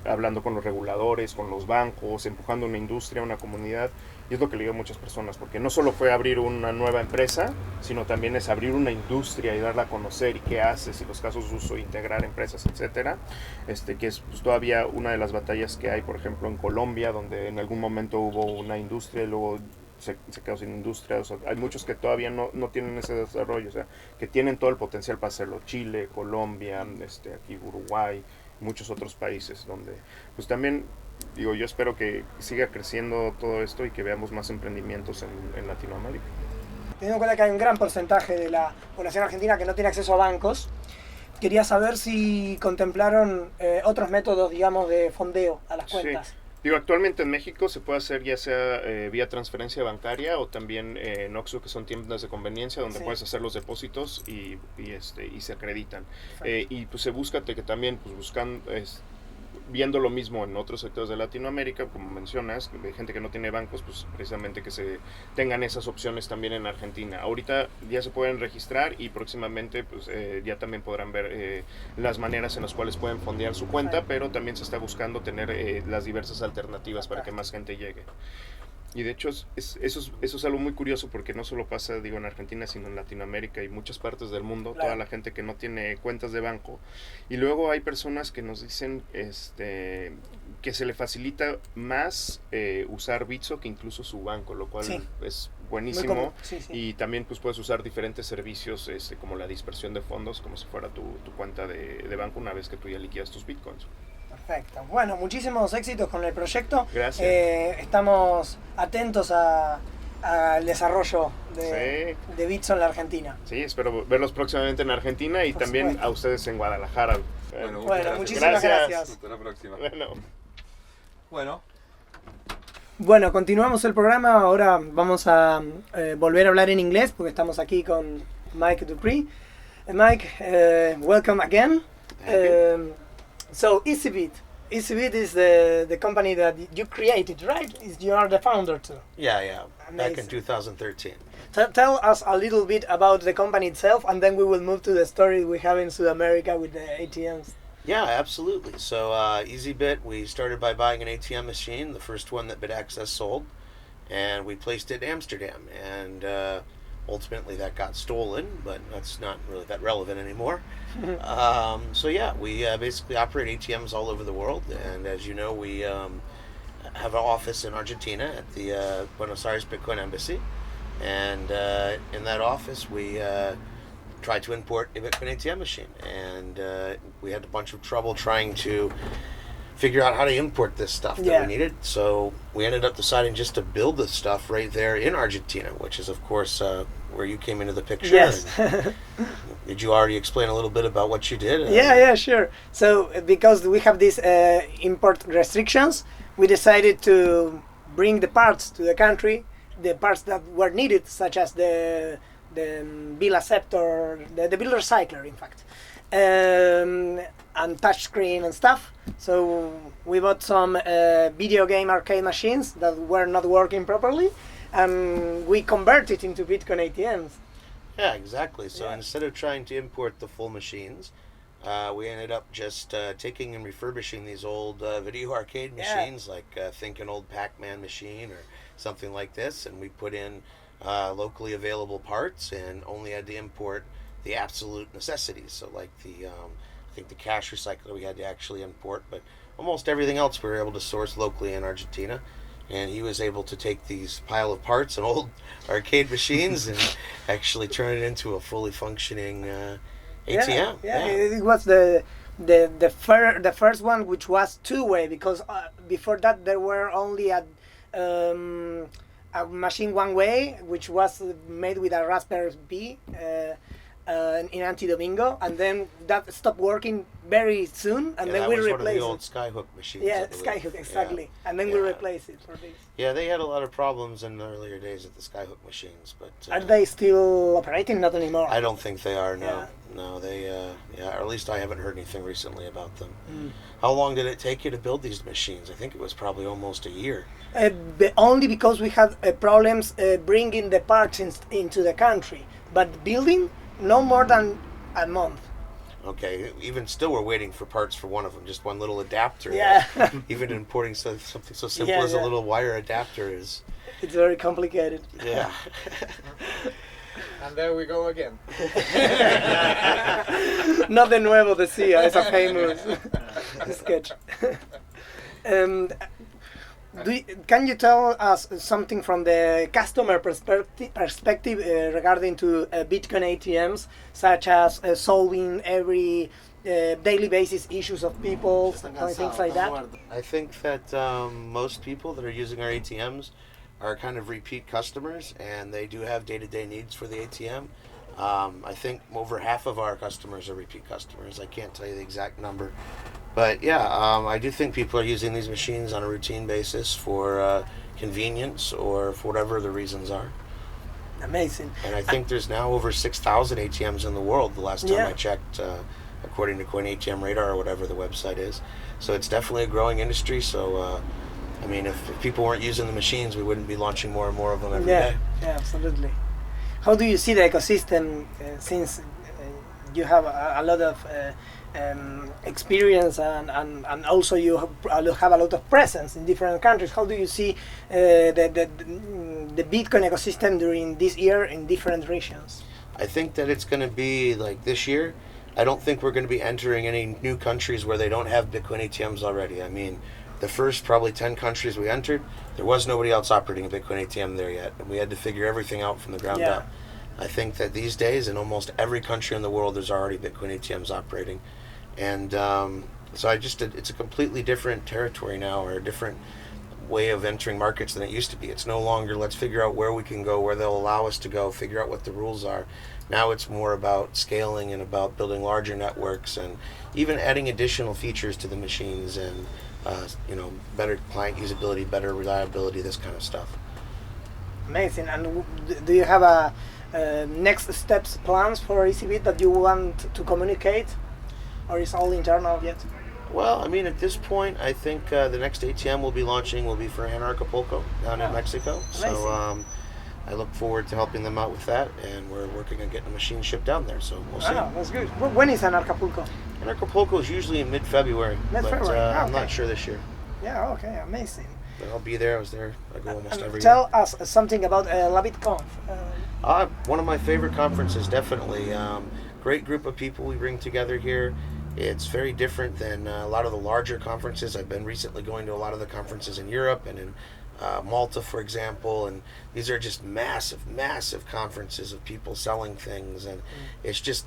hablando con los reguladores, con los bancos, empujando una industria, una comunidad. Y es lo que le digo a muchas personas, porque no solo fue abrir una nueva empresa, sino también es abrir una industria y darla a conocer y qué haces y los casos de uso, integrar empresas, etcétera. Que es pues, todavía una de las batallas que hay, por ejemplo, en Colombia, donde en algún momento hubo una industria y luego se quedó sin industria. O sea, hay muchos que todavía no tienen ese desarrollo, o sea, que tienen todo el potencial para hacerlo. Chile, Colombia, aquí Uruguay, muchos otros países donde pues también yo espero que siga creciendo todo esto y que veamos más emprendimientos en Latinoamérica. Teniendo en cuenta que hay un gran porcentaje de la población argentina que no tiene acceso a bancos, quería saber si contemplaron otros métodos, digamos, de fondeo a las cuentas. Sí. Actualmente en México se puede hacer ya sea vía transferencia bancaria o también en Oxxo, que son tiendas de conveniencia donde puedes hacer los depósitos y se acreditan. Y pues se busca que también pues buscan viendo lo mismo en otros sectores de Latinoamérica, como mencionas, de gente que no tiene bancos, pues precisamente que se tengan esas opciones también en Argentina. Ahorita ya se pueden registrar y próximamente pues ya también podrán ver las maneras en las cuales pueden fondear su cuenta, pero también se está buscando tener las diversas alternativas para que más gente llegue. Y de hecho eso es algo muy curioso, porque no solo pasa en Argentina, sino en Latinoamérica y muchas partes del mundo, claro. Toda la gente que no tiene cuentas de banco. Y luego hay personas que nos dicen que se le facilita más usar Bitso que incluso su banco, lo cual es buenísimo. Y también pues puedes usar diferentes servicios como la dispersión de fondos, como si fuera tu cuenta de banco una vez que tú ya liquidas tus Bitcoins. Perfecto. Bueno, muchísimos éxitos con el proyecto. Gracias. Estamos atentos al desarrollo de Bitso en la Argentina. Sí, espero verlos próximamente en Argentina y también a ustedes en Guadalajara. Bueno, muchísimas gracias. Hasta la próxima. Bueno, continuamos el programa. Ahora vamos a volver a hablar en inglés porque estamos aquí con Mike Dupree. Mike, welcome again. So EasyBit is the company that you created, right? You are the founder too. Yeah. Amazing. Back in 2013. Tell us a little bit about the company itself, and then we will move to the story we have in South America with the ATMs. Yeah, absolutely. So EasyBit, we started by buying an ATM machine, the first one that BitAccess sold, and we placed it in Amsterdam. And ultimately that got stolen, but that's not really that relevant anymore. So yeah, we basically operate ATMs all over the world, and as you know, we have an office in Argentina at the Buenos Aires Bitcoin Embassy, and in that office we tried to import a Bitcoin ATM machine, and we had a bunch of trouble trying to figure out how to import this stuff that we needed. So we ended up deciding just to build this stuff right there in Argentina, which is of course where you came into the picture. Yes. Did you already explain a little bit about what you did? Yeah, sure. So because we have these import restrictions, we decided to bring the parts to the country, the parts that were needed, such as the bill acceptor, the bill recycler, in fact, and touchscreen and stuff. So we bought some video game arcade machines that were not working properly, and we converted into Bitcoin ATMs. Yeah, exactly. So instead of trying to import the full machines, we ended up just taking and refurbishing these old video arcade machines, like think an old Pac-Man machine or something like this, and we put in locally available parts and only had to import the absolute necessities. So like I think the cash recycler we had to actually import, but almost everything else we were able to source locally in Argentina. And he was able to take these pile of parts and old arcade machines and actually turn it into a fully functioning ATM. Yeah, it was the first one, which was two-way, because before that there were only a machine one way, which was made with a Raspberry Pi in Anti-Domingo, and then that stopped working very soon, and then we replaced it. That was one of the old Skyhook machines. Yeah, Skyhook, exactly. Yeah. And then we replaced it for this. Yeah, they had a lot of problems in the earlier days at the Skyhook machines, but are they still operating? Not anymore. I don't think they are. No, no, they. Or at least I haven't heard anything recently about them. How long did it take you to build these machines? I think it was probably almost a year. Only because we had problems bringing the parts into the country, but building no more than a month. Okay, even still we're waiting for parts for one of them, just one little adapter. Yeah. Even importing something so simple as a little wire adapter is... It's very complicated. Yeah. And there we go again. Not de nuevo decía, esa famous sketch. Can you tell us something from the customer perspective regarding to Bitcoin ATMs, such as solving every daily basis issues of people, things like that? I think that most people that are using our ATMs are kind of repeat customers, and they do have day-to-day needs for the ATM. I think over half of our customers are repeat customers. I can't tell you the exact number. But yeah, I do think people are using these machines on a routine basis for convenience or for whatever the reasons are. Amazing. And I think there's now over 6,000 ATMs in the world the last time I checked, according to Coin ATM Radar or whatever the website is. So it's definitely a growing industry. So, I mean, if people weren't using the machines, we wouldn't be launching more and more of them every day. Yeah, absolutely. How do you see the ecosystem since you have a lot of experience and also you have a lot of presence in different countries? How do you see the Bitcoin ecosystem during this year in different regions? I think that it's going to be like this year. I don't think we're going to be entering any new countries where they don't have Bitcoin ATMs already. I mean, the first probably 10 countries we entered, there was nobody else operating a Bitcoin ATM there yet. And we had to figure everything out from the ground up. I think that these days in almost every country in the world there's already Bitcoin ATMs operating. And so it's a completely different territory now, or a different way of entering markets than it used to be. It's no longer let's figure out where we can go, where they'll allow us to go, figure out what the rules are. Now it's more about scaling and about building larger networks and even adding additional features to the machines and better client usability, better reliability, this kind of stuff. Amazing. And do you have a next steps plans for ECB that you want to communicate, or is all internal yet? Well, I mean, at this point, I think the next ATM we'll be launching will be for Acapulco down in Mexico. Amazing. So I look forward to helping them out with that, and we're working on getting a machine shipped down there. So we'll see. Oh, that's good. When is Acapulco? Acapulco is usually in mid-February, but I'm not sure this year. Yeah. Okay. Amazing. But I'll be there. I was there. I go almost every year. Tell us something about LABITCONF. One of my favorite conferences, definitely. Great group of people we bring together here. It's very different than a lot of the larger conferences. I've been recently going to a lot of the conferences in Europe and in Malta, for example, and these are just massive conferences of people selling things, and it's just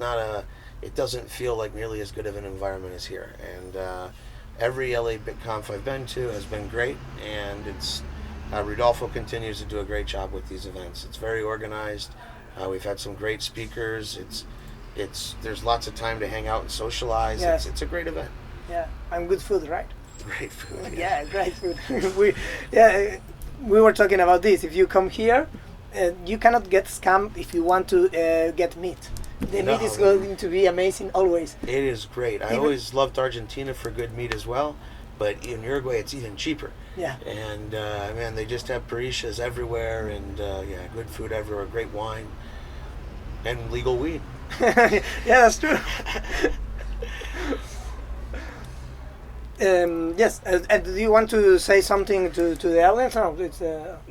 it doesn't feel like nearly as good of an environment as here. And every LABITCONF I've been to has been great, and it's Rudolfo continues to do a great job with these events. It's very organized. We've had some great speakers. There's lots of time to hang out and socialize. Yes. It's a great event. Yeah, and good food, right? Great food. Yeah, great food. We were talking about this. If you come here, you cannot get scammed if you want to get meat. The meat is going to be amazing always. It is great. I always loved Argentina for good meat as well, but in Uruguay it's even cheaper. Yeah. And man, they just have parrillas everywhere, and yeah, good food everywhere, great wine, and legal weed. Yeah, that's true. Yes, and do you want to say something to the audience? No, it's,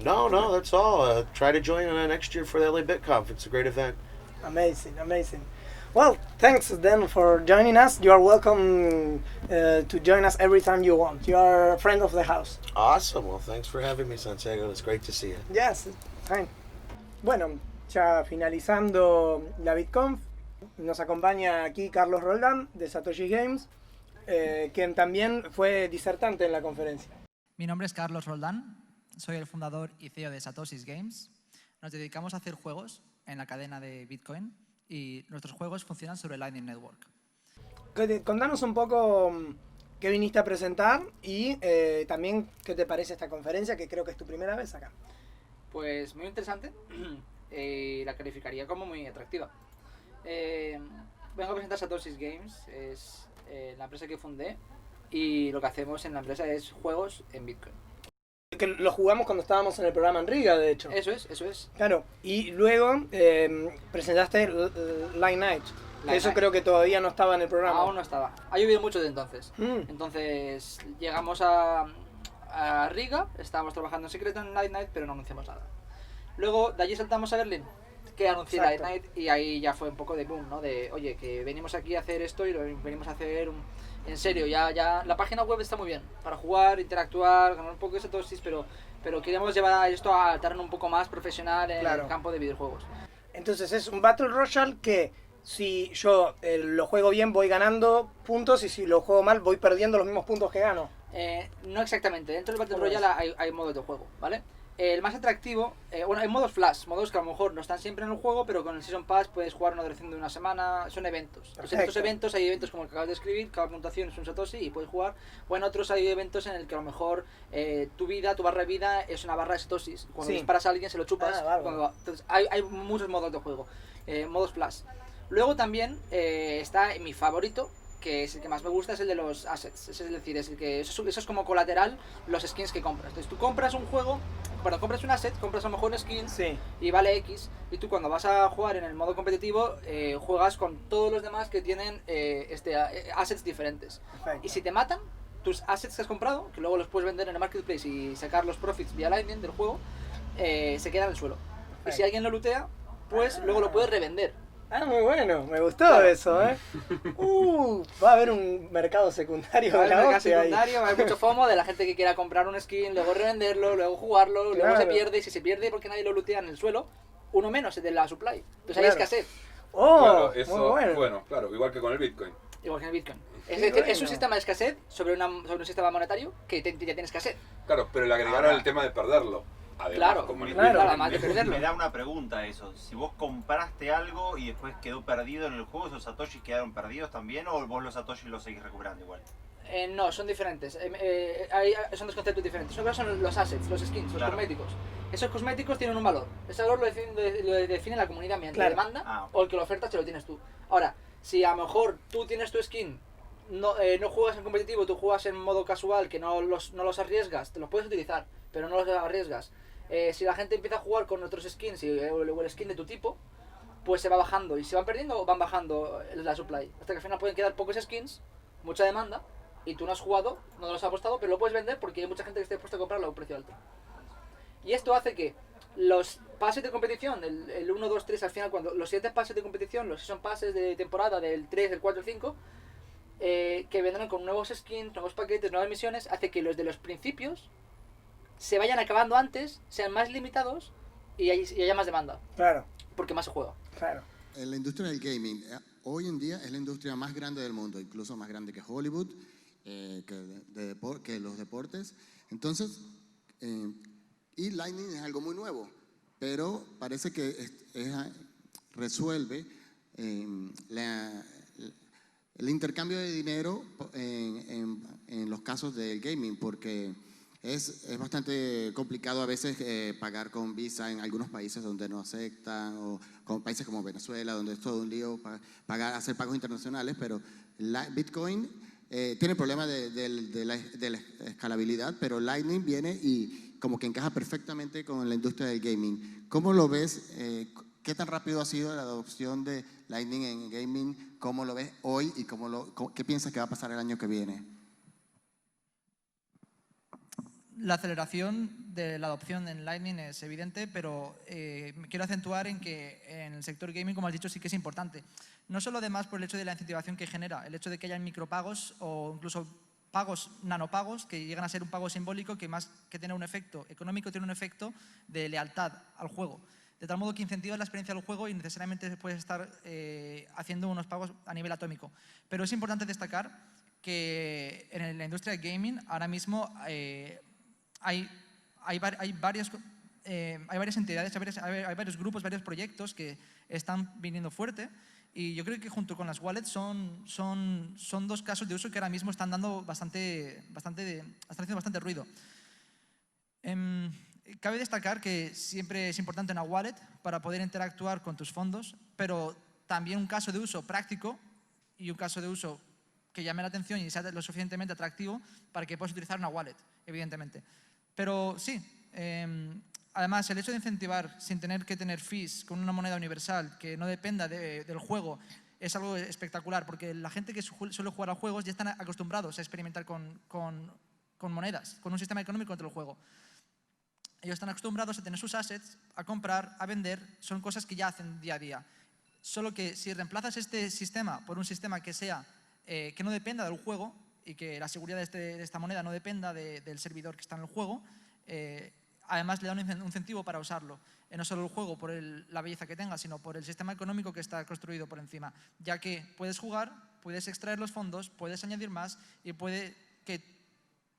No, that's all. Try to join next year for the LABITCONF. It's a great event. amazing, amazing. Well, thanks then for joining us. You are welcome to join us every time you want. You are a friend of the house. Awesome. Well, thanks for having me, Santiago. It's great to see you. Yes, fine. Bueno, ya finalizando la BitConf, nos acompaña aquí Carlos Roldán de Satoshi Games, quien también fue disertante en la conferencia. Mi nombre es Carlos Roldán, soy el fundador y CEO de Satoshi Games. Nos dedicamos a hacer juegos en la cadena de Bitcoin y nuestros juegos funcionan sobre Lightning Network. Contanos un poco qué viniste a presentar y también qué te parece esta conferencia, que creo que es tu primera vez acá. Pues muy interesante, la calificaría como muy atractiva. Vengo a presentar Satoshi Games, es la empresa que fundé y lo que hacemos en la empresa es juegos en Bitcoin. Que lo jugamos cuando estábamos en el programa en Riga, de hecho. Eso es. Claro, y luego presentaste Light Night. Eso creo que todavía no estaba en el programa. Aún no estaba. Ha llovido mucho desde entonces. Entonces llegamos a Riga, estábamos trabajando en secreto en Light Night, pero no anunciamos nada. Luego de allí saltamos a Berlín, que anuncié Light Night, y ahí ya fue un poco de boom, ¿no? De, oye, que venimos aquí a hacer esto y lo venimos a hacer en serio, ya la página web está muy bien para jugar, interactuar, ganar un poco de satoshis, pero queremos llevar esto a terreno un poco más profesional en el campo de videojuegos. Entonces es un Battle Royale que si yo lo juego bien voy ganando puntos y si lo juego mal voy perdiendo los mismos puntos que gano. No exactamente, dentro del Battle Royale hay modos de juego, ¿vale? El más atractivo, bueno, hay modos flash, modos que a lo mejor no están siempre en el juego, pero con el Season Pass puedes jugar una duración de una semana, son eventos. Entonces, en estos eventos hay eventos como el que acabas de escribir, cada puntuación es un Satoshi y puedes jugar. O en otros hay eventos en el que a lo mejor tu barra de vida es una barra de Satoshis. Cuando disparas a alguien se lo chupas. Entonces hay muchos modos de juego, modos flash. Luego también está mi favorito, que es el que más me gusta, es el de los assets. Es decir, es el que eso es como colateral los skins que compras. Entonces tú compras un juego, cuando compras un asset, compras a lo mejor un skin y vale X, y tú cuando vas a jugar en el modo competitivo juegas con todos los demás que tienen assets diferentes. Y si te matan, tus assets que has comprado, que luego los puedes vender en el marketplace y sacar los profits vía Lightning del juego, se quedan en el suelo. Y si alguien lo lootea, pues luego lo puedes revender. Ah, muy bueno, me gustó eso, va a haber un mercado secundario. Va a haber un mercado secundario, va a haber mucho FOMO de la gente que quiera comprar un skin, luego revenderlo, luego jugarlo, luego se pierde, y si se pierde porque nadie lo lootea en el suelo, uno menos es de la supply. Entonces hay escasez. Claro, eso, bueno, claro, igual que con el Bitcoin. Igual que en el Bitcoin. Es decir, es un sistema de escasez sobre un sistema monetario que ya tiene escasez. Claro, pero le agregaron el tema de perderlo. Además, además de perderlo. Me da una pregunta eso. Si vos compraste algo y después quedó perdido en el juego, ¿esos satoshis quedaron perdidos también o vos los satoshis los seguís recuperando igual? No, son diferentes. Son dos conceptos diferentes. Una cosa son los assets, los skins, los cosméticos. Esos cosméticos tienen un valor. Ese valor lo define la comunidad mediante la demanda o el que lo ofertas te lo tienes tú. Ahora, si a lo mejor tú tienes tu skin, no juegas en competitivo, tú juegas en modo casual, que no los arriesgas, te los puedes utilizar, pero no los arriesgas. Si la gente empieza a jugar con otros skins o el skin de tu tipo, pues se va bajando. Y si van perdiendo, van bajando la supply. Hasta que al final pueden quedar pocos skins, mucha demanda, y tú no has jugado, no los has apostado, pero lo puedes vender porque hay mucha gente que esté dispuesta a comprarlo a un precio alto. Y esto hace que los pases de competición, el 1, 2, 3, al final, cuando los siguientes pases de competición, los season passes de temporada del 3, del 4, el 5, que vendrán con nuevos skins, nuevos paquetes, nuevas misiones, hace que los de los principios se vayan acabando antes, sean más limitados y haya más demanda. Claro. Porque más se juega. Claro. La industria del gaming hoy en día es la industria más grande del mundo, incluso más grande que Hollywood, que los deportes. Entonces, y Lightning es algo muy nuevo, pero parece que resuelve el intercambio de dinero en los casos del gaming, porque es bastante complicado a veces pagar con Visa en algunos países donde no aceptan, o con países como Venezuela, donde es todo un lío hacer pagos internacionales, pero Bitcoin tiene el problema de la escalabilidad, pero Lightning viene y como que encaja perfectamente con la industria del gaming. ¿Cómo lo ves? ¿Qué tan rápido ha sido la adopción de Lightning en gaming? ¿Cómo lo ves hoy y qué piensas que va a pasar el año que viene? La aceleración de la adopción en Lightning es evidente, pero quiero acentuar en que en el sector gaming, como has dicho, sí que es importante. No solo además por el hecho de la incentivación que genera, el hecho de que haya micropagos o incluso pagos, nanopagos, que llegan a ser un pago simbólico que más que tener un efecto económico, tiene un efecto de lealtad al juego. De tal modo que incentiva la experiencia del juego y necesariamente puedes estar haciendo unos pagos a nivel atómico. Pero es importante destacar que en la industria de gaming ahora mismo hay varias entidades, hay varios grupos, varios proyectos que están viniendo fuerte, y yo creo que junto con las wallets son dos casos de uso que ahora mismo están dando están haciendo bastante ruido. Cabe destacar que siempre es importante una wallet para poder interactuar con tus fondos, pero también un caso de uso práctico y un caso de uso que llame la atención y sea lo suficientemente atractivo para que puedas utilizar una wallet, evidentemente. Pero sí, además el hecho de incentivar sin tener que tener fees con una moneda universal que no dependa del juego es algo espectacular, porque la gente que suele jugar a juegos ya están acostumbrados a experimentar con monedas, con un sistema económico dentro del juego. Ellos están acostumbrados a tener sus assets, a comprar, a vender, son cosas que ya hacen día a día. Solo que si reemplazas este sistema por un sistema que sea que no dependa del juego y que la seguridad de esta moneda no dependa del servidor que está en el juego, además le da un incentivo para usarlo. No solo el juego por la belleza que tenga, sino por el sistema económico que está construido por encima. Ya que puedes jugar, puedes extraer los fondos, puedes añadir más y puede que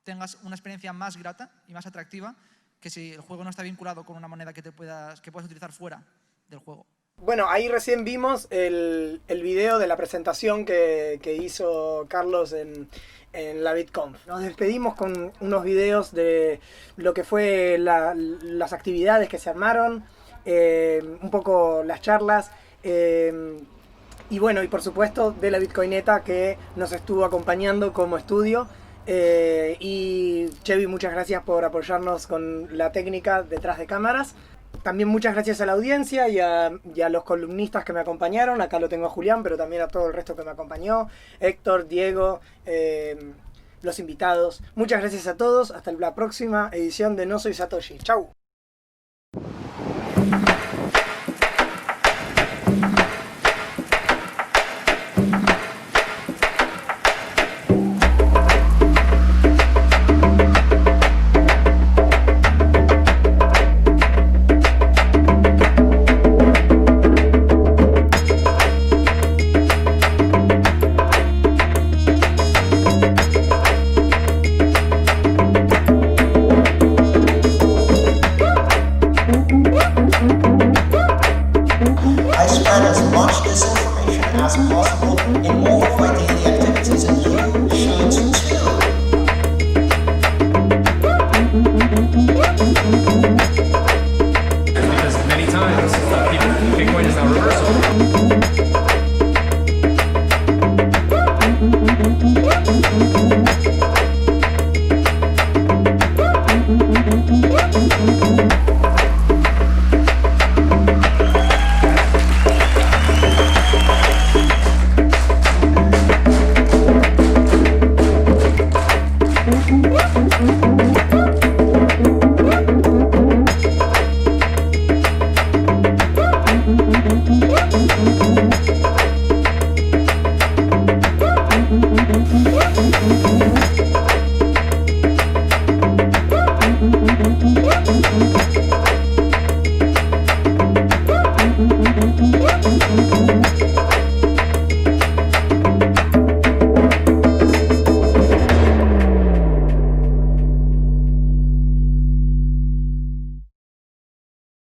tengas una experiencia más grata y más atractiva que si el juego no está vinculado con una moneda que puedas utilizar fuera del juego. Bueno, ahí recién vimos el video de la presentación que hizo Carlos en LABITCONF. Nos despedimos con unos videos de lo que fue las actividades que se armaron, un poco las charlas, y bueno, y por supuesto de la Bitcoineta que nos estuvo acompañando como estudio. Y Chevy, muchas gracias por apoyarnos con la técnica detrás de cámaras. También muchas gracias a la audiencia y a los columnistas que me acompañaron. Acá lo tengo a Julián, pero también a todo el resto que me acompañó. Héctor, Diego, los invitados. Muchas gracias a todos. Hasta la próxima edición de No Soy Satoshi. Chau.